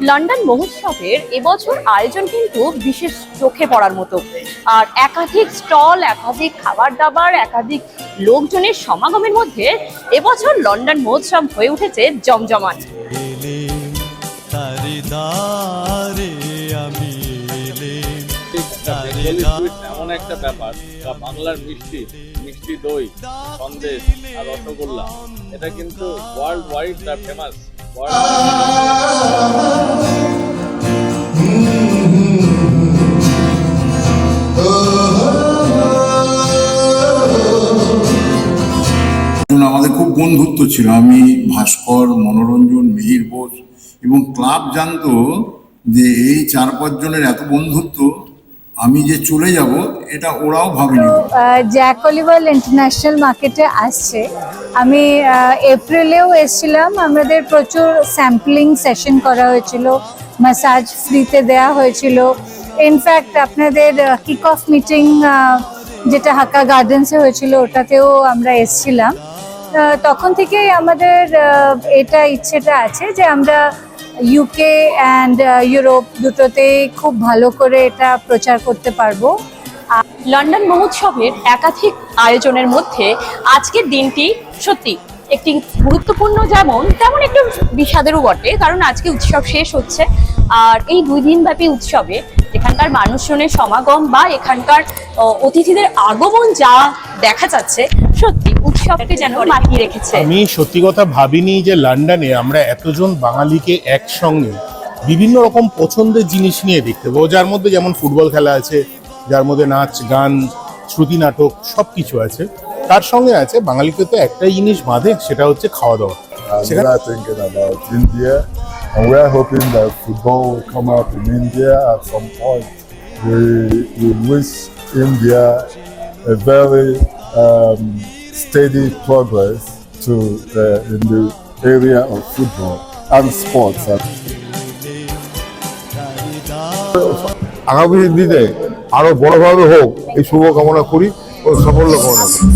London মহোৎসবের এবছর আয়োজন কিন্তু বিশেষ চোখে পড়ার মতো। আর একাধিক স্টল, একাধিক খাবার দাবার, একাধিক লোকজনের সমাগমের মধ্যে এবছর লন্ডন মহোৎসব হয়ে উঠেছে জমজমাট। এমন একটা ব্যাপার, বাংলার মিষ্টি, মিষ্টি দই, সন্দেশ আর রসগোল্লা, এটা কিন্তু ওয়ার্ল্ড ওয়াইড ফেমাস। আমাদের খুব বন্ধুত্ব ছিল। আমি, ভাস্কর, মনোরঞ্জন, মিহির বোস এবং ক্লাব জানতো যে এই 4-5 জনের এত বন্ধুত্ব, আমি যে চলে যাব এটা ওরাও ভাবেনি। জ্যাক অলিভার ইন্টারন্যাশনাল মার্কেটে আসছে। আমি এপ্রিলেও এসেছিলাম। আমাদের প্রচুর স্যাম্পলিং সেশন করা হয়েছিল, ম্যাসাজ ফ্রিতে দেওয়া হয়েছিল। ইনফ্যাক্ট আপনাদের কিক অফ মিটিং যেটা হাক্কা গার্ডেন্সে হয়েছিল, ওটাতেও আমরা এসেছিলাম। তখন থেকেই আমাদের এটা ইচ্ছেটা আছে যে আমরা ইউকে অ্যান্ড ইউরোপ দুটোতেই খুব ভালো করে এটা প্রচার করতে পারবো। লন্ডন মহোৎসবের একাধিক আয়োজনের মধ্যে আজকের দিনটি সত্যি একটি গুরুত্বপূর্ণ, তেমন একটু বিষাদেরও বটে, কারণ আজকে উৎসব শেষ হচ্ছে। আর এই 2 দিনব্যাপী উৎসবে এখানকার মানুষজনের সমাগম বা এখানকার অতিথিদের আগমন যা দেখা যাচ্ছে, সত্যি উৎসবকে যেন মাতিয়ে রেখেছে। আমি সত্যি কথা ভাবিনি যে লন্ডনে আমরা এতজন বাঙালিকে একসঙ্গে বিভিন্ন রকম পছন্দের জিনিস নিয়ে দেখতে পাবো, যার মধ্যে যেমন ফুটবল খেলা আছে, যার মধ্যে নাচ গান শ্রুতি নাটক সবকিছু আছে, তার সঙ্গে আছে বাঙালিকে তো একটাই জিনিস বাঁধে, সেটা হচ্ছে খাওয়া দাওয়া। We are thinking about India, and we are hoping that football will come up in India at some point. We wish India a very steady progress in the area of football and sports. আগামী দিনে আরো বড়ভাবে হোক এই শুভকামনা করি ও সাফল্য কামনা করি।